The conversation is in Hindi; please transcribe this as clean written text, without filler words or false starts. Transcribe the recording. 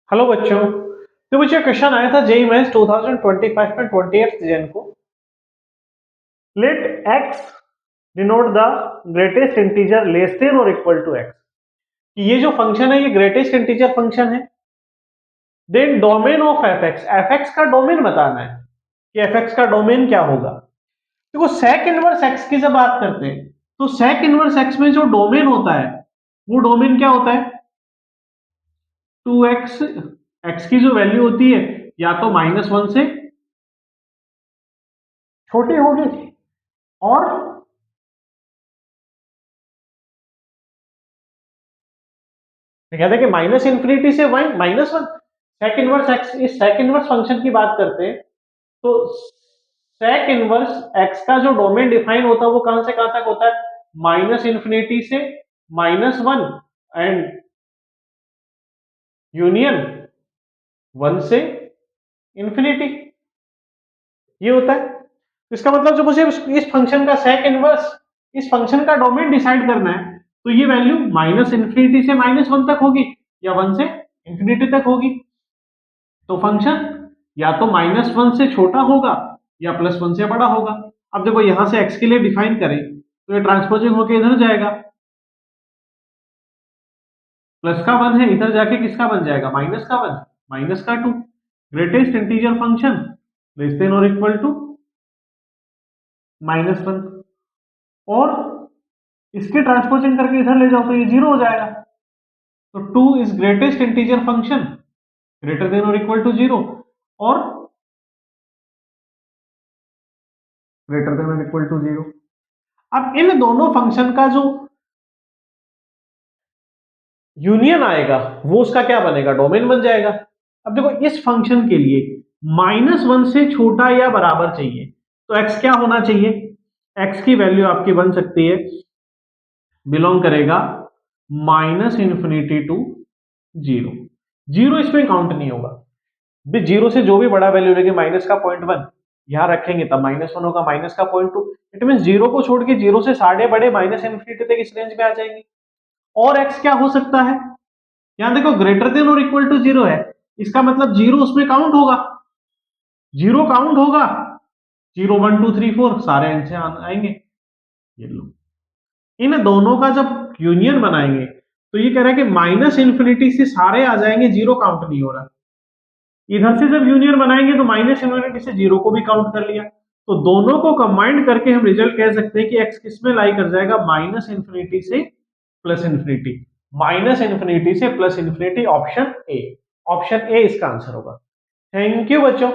हेलो बच्चों। तो बच्चों क्वेश्चन आया था जेईई मेंस 2025 में 20th जन को। Let x denote the greatest integer less than और इक्वल टू x। ये जो फंक्शन है ये ग्रेटेस्ट इंटीजर फंक्शन है। देन डोमेन ऑफ fx का डोमेन बताना है कि fx का डोमेन क्या होगा। देखो sec इनवर्स x की जब बात करते हैं तो sec इनवर्स x में जो डोमेन होता है वो डोमेन क्या होता है 2x। x की जो वैल्यू होती है या तो -1 से छोटी होगी और कहते हैं कि माइनस इंफिनिटी से -1। सेक इनवर्स एक्स, इस सेक इनवर्स फंक्शन की बात करते हैं तो सेक इनवर्स एक्स का जो डोमेन डिफाइन होता है वो कहां से कहां तक होता है, माइनस इंफिनिटी से -1 एंड यूनियन 1 से इंफिनिटी, ये होता है। इसका मतलब जो मुझे इस फंक्शन का सेक इनवर्स, इस फंक्शन का डोमेन डिसाइड करना है तो ये वैल्यू माइनस इंफिनिटी से -1 तक होगी या 1 से इंफिनिटी तक होगी। तो फंक्शन या तो -1 से छोटा होगा या +1 से बड़ा होगा। अब देखो यहां से x के लिए डिफाइन करें तो ये ट्रांसपोजिंग होकर इधर जाएगा, प्लस का 1 है, इधर जाके किसका बन जाएगा, माइनस का 1 माइनस का 2। Greatest integer function less than और इक्वल टू -1 और इसके ट्रांसपोजिंग करके इधर ले जाओ तो ये 0 हो जाएगा। तो 2 is greatest integer function greater than और इक्वल टू 0 और ग्रेटर देन और इक्वल टू 0। अब इन दोनों फंक्शन का जो यूनियन आएगा वो उसका क्या बनेगा, डोमेन बन जाएगा। अब देखो इस फंक्शन के लिए -1 से छोटा या बराबर चाहिए तो x क्या होना चाहिए, x की वैल्यू आपकी बन सकती है, बिलोंग करेगा -इंफिनिटी टू 0। 0 इसमें काउंट नहीं होगा, 0 से जो भी बड़ा वैल्यू लेंगे माइनस का 0.1 यहां रखेंगे तब -1 होगा, माइनस का 0.2। इट मीन 0 को छोड़ के 0 से साढ़े बड़े माइनस इंफिनिटी तक इस रेंज में आ जाएंगे। और x क्या हो सकता है, यहां देखो ग्रेटर देन और इक्वल टू 0 है, इसका मतलब 0 उसमें काउंट होगा, 0 काउंट होगा, 0 1 2 3 4 सारे आंसर आएंगे। ये लो, इन दोनों का जब यूनियन बनाएंगे तो ये कह रहा है कि माइनस इंफिनिटी से सारे आ जाएंगे, 0 काउंट नहीं हो रहा। इधर से जब यूनियन बनाएंगे तो माइनस इंफिनिटी से 0 को भी काउंट कर लिया। तो दोनों को कंबाइंड करके हम रिजल्ट कह सकते हैं कि x किस में लाई कर जाएगा, माइनस इंफिनिटी से प्लस इंफिनिटी, माइनस इंफिनिटी से plus infinity, option A. Option A इसका आंसर होगा। थैंक यू बच्चों।